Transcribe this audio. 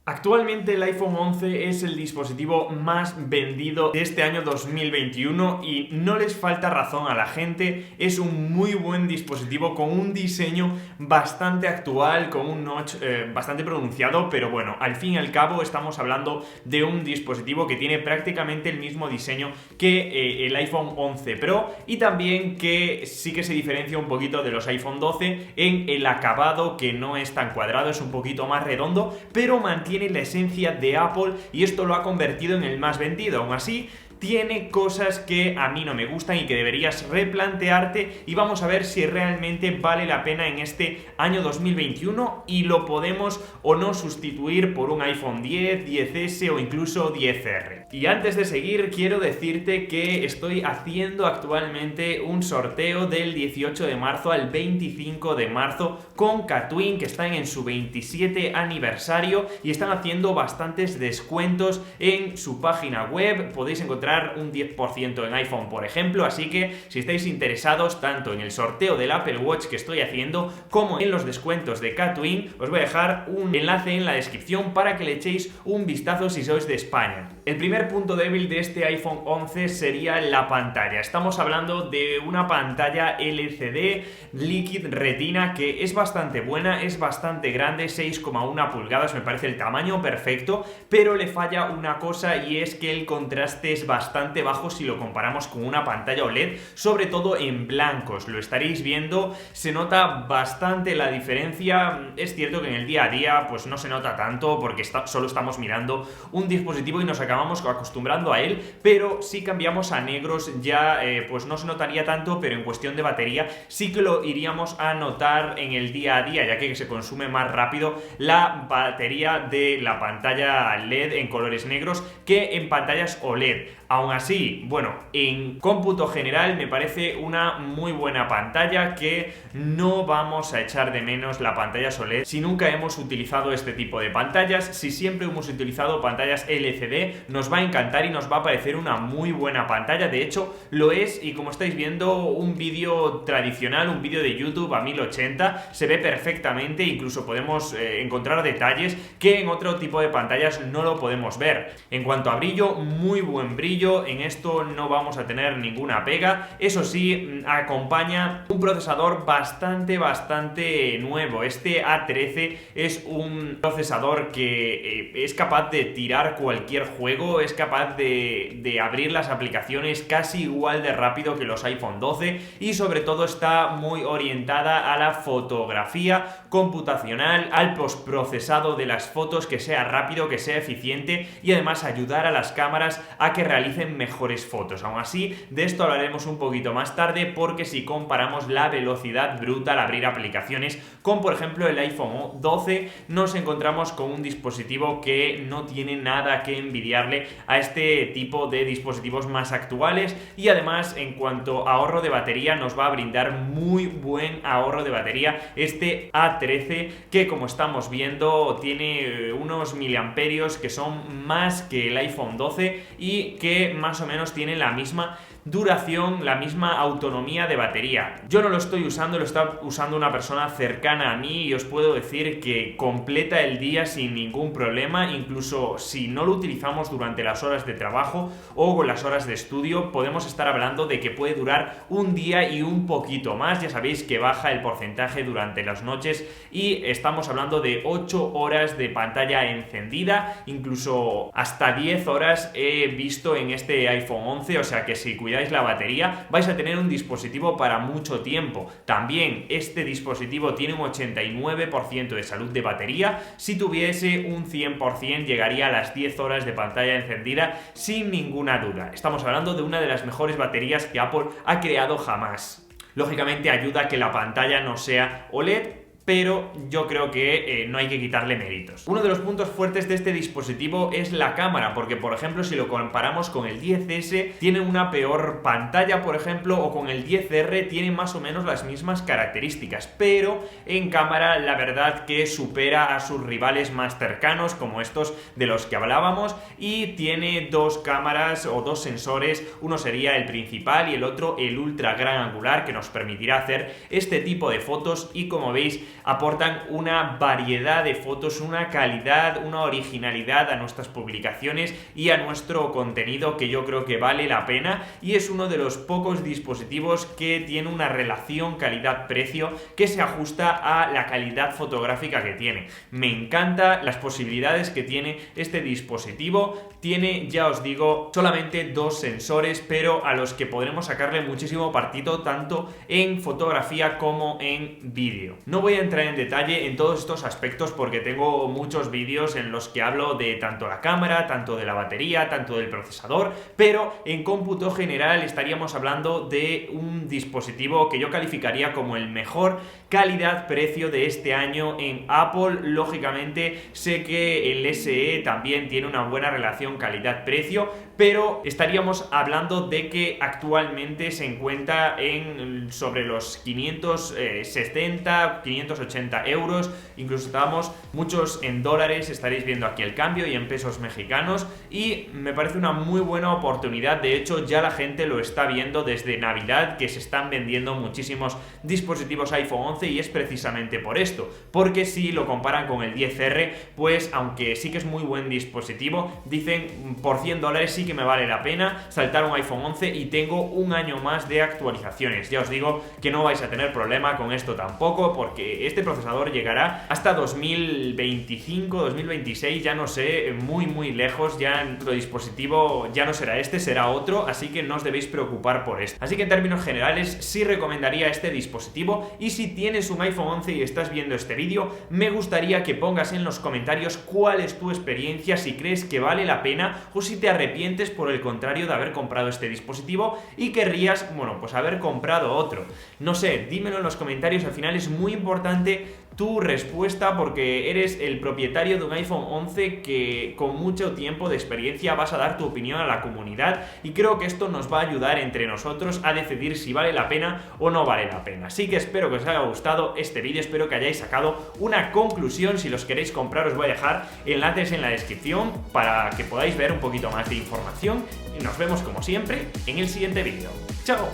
Actualmente el iPhone 11 es el dispositivo más vendido de este año 2021 y no les falta razón a la gente. Es un muy buen dispositivo con un diseño bastante actual, con un notch bastante pronunciado, pero bueno, al fin y al cabo estamos hablando de un dispositivo que tiene prácticamente el mismo diseño que el iPhone 11 Pro y también que sí que se diferencia un poquito de los iPhone 12 en el acabado, que no es tan cuadrado, es un poquito más redondo, pero mantiene la esencia de Apple y esto lo ha convertido en el más vendido. Aún así, tiene cosas que a mí no me gustan y que deberías replantearte, y vamos a ver si realmente vale la pena en este año 2021 y lo podemos o no sustituir por un iPhone 10, 10S o incluso 10R. Y antes de seguir, quiero decirte que estoy haciendo actualmente un sorteo del 18 de marzo al 25 de marzo con Katwin, que están en su 27 aniversario y están haciendo bastantes descuentos en su página web. Podéis encontrar un 10% en iPhone, por ejemplo, así que si estáis interesados tanto en el sorteo del Apple Watch que estoy haciendo como en los descuentos de Katwin, os voy a dejar un enlace en la descripción para que le echéis un vistazo si sois de España. El primer punto débil de este iPhone 11 sería la pantalla. Estamos hablando de una pantalla LCD Liquid Retina que es bastante buena, es bastante grande, 6,1 pulgadas, me parece el tamaño perfecto, pero le falla una cosa, y es que el contraste es bastante bajo si lo comparamos con una pantalla OLED, sobre todo en blancos. Lo estaréis viendo, se nota bastante la diferencia. Es cierto que en el día a día pues no se nota tanto porque solo estamos mirando un dispositivo y nos acabamos acostumbrando a él, pero si cambiamos a negros ya pues no se notaría tanto, pero en cuestión de batería sí que lo iríamos a notar en el día a día, ya que se consume más rápido la batería de la pantalla LED en colores negros que en pantallas OLED. Aún así, bueno, en cómputo general me parece una muy buena pantalla, que no vamos a echar de menos la pantalla OLED si nunca hemos utilizado este tipo de pantallas. Si siempre hemos utilizado pantallas LCD, nos va a encantar y nos va a parecer una muy buena pantalla. De hecho, lo es, y como estáis viendo, un vídeo tradicional, un vídeo de YouTube a 1080, se ve perfectamente, incluso podemos encontrar detalles que en otro tipo de pantallas no lo podemos ver. En cuanto a brillo, muy buen brillo. En esto no vamos a tener ninguna pega. Eso sí, acompaña un procesador bastante nuevo. Este A13 es un procesador que es capaz de tirar cualquier juego, es capaz de abrir las aplicaciones casi igual de rápido que los iPhone 12, y sobre todo está muy orientada a la fotografía computacional, al postprocesado de las fotos, que sea rápido, que sea eficiente, y además ayudar a las cámaras a que realicen mejores fotos. Aún así, de esto hablaremos un poquito más tarde, porque si comparamos la velocidad bruta al abrir aplicaciones con, por ejemplo, el iPhone 12, nos encontramos con un dispositivo que no tiene nada que envidiarle a este tipo de dispositivos más actuales, y además en cuanto a ahorro de batería nos va a brindar muy buen ahorro de batería este A13, que como estamos viendo tiene unos miliamperios que son más que el iPhone 12 y que más o menos tiene la misma duración, la misma autonomía de batería. Yo no lo estoy usando, lo está usando una persona cercana a mí y os puedo decir que completa el día sin ningún problema. Incluso si no lo utilizamos durante las horas de trabajo o con las horas de estudio, podemos estar hablando de que puede durar un día y un poquito más. Ya sabéis que baja el porcentaje durante las noches y estamos hablando de 8 horas de pantalla encendida, incluso hasta 10 horas he visto en este iPhone 11, o sea que si cuidáis la batería vais a tener un dispositivo para mucho tiempo. También este dispositivo tiene un 89% de salud de batería. Si tuviese un 100% llegaría a las 10 horas de pantalla encendida sin ninguna duda. Estamos hablando de una de las mejores baterías que Apple ha creado jamás. Lógicamente ayuda a que la pantalla no sea OLED, pero yo creo que no hay que quitarle méritos. Uno de los puntos fuertes de este dispositivo es la cámara, porque por ejemplo si lo comparamos con el 10S tiene una peor pantalla, por ejemplo, o con el 10R tiene más o menos las mismas características, pero en cámara la verdad que supera a sus rivales más cercanos, como estos de los que hablábamos, y tiene dos cámaras o dos sensores. Uno sería el principal y el otro el ultra gran angular, que nos permitirá hacer este tipo de fotos, y como veis aportan una variedad de fotos, una calidad, una originalidad a nuestras publicaciones y a nuestro contenido que yo creo que vale la pena, y es uno de los pocos dispositivos que tiene una relación calidad-precio que se ajusta a la calidad fotográfica que tiene. Me encanta las posibilidades que tiene este dispositivo. Tiene, ya os digo, solamente 2 sensores, pero a los que podremos sacarle muchísimo partido tanto en fotografía como en vídeo. No voy a entrar en detalle en todos estos aspectos porque tengo muchos vídeos en los que hablo de tanto la cámara, tanto de la batería, tanto del procesador, pero en cómputo general estaríamos hablando de un dispositivo que yo calificaría como el mejor calidad-precio de este año en Apple. Lógicamente sé que el SE también tiene una buena relación calidad-precio, pero estaríamos hablando de que actualmente se encuentra en sobre los 570, 580 euros, incluso estábamos muchos en dólares, estaréis viendo aquí el cambio, y en pesos mexicanos, y me parece una muy buena oportunidad. De hecho, ya la gente lo está viendo desde Navidad, que se están vendiendo muchísimos dispositivos iPhone 11, y es precisamente por esto, porque si lo comparan con el 10R, pues aunque sí que es muy buen dispositivo, dicen por 100 dólares sí que me vale la pena saltar un iPhone 11 y tengo un año más de actualizaciones. Ya os digo que no vais a tener problema con esto tampoco, porque este procesador llegará hasta 2025, 2026, ya no sé, muy lejos. Ya nuestro dispositivo ya no será este, será otro, así que no os debéis preocupar por esto. Así que en términos generales sí recomendaría este dispositivo, y si tienes un iPhone 11 y estás viendo este vídeo, me gustaría que pongas en los comentarios cuál es tu experiencia, si crees que vale la pena o si te arrepientes por el contrario de haber comprado este dispositivo y querrías, bueno, pues haber comprado otro. No sé, dímelo en los comentarios. Al final es muy importante tu respuesta, porque eres el propietario de un iPhone 11 que con mucho tiempo de experiencia vas a dar tu opinión a la comunidad, y creo que esto nos va a ayudar entre nosotros a decidir si vale la pena o no vale la pena. Así que espero que os haya gustado este vídeo, espero que hayáis sacado una conclusión. Si los queréis comprar, os voy a dejar enlaces en la descripción para que podáis ver un poquito más de información, y nos vemos como siempre en el siguiente vídeo. ¡Chao!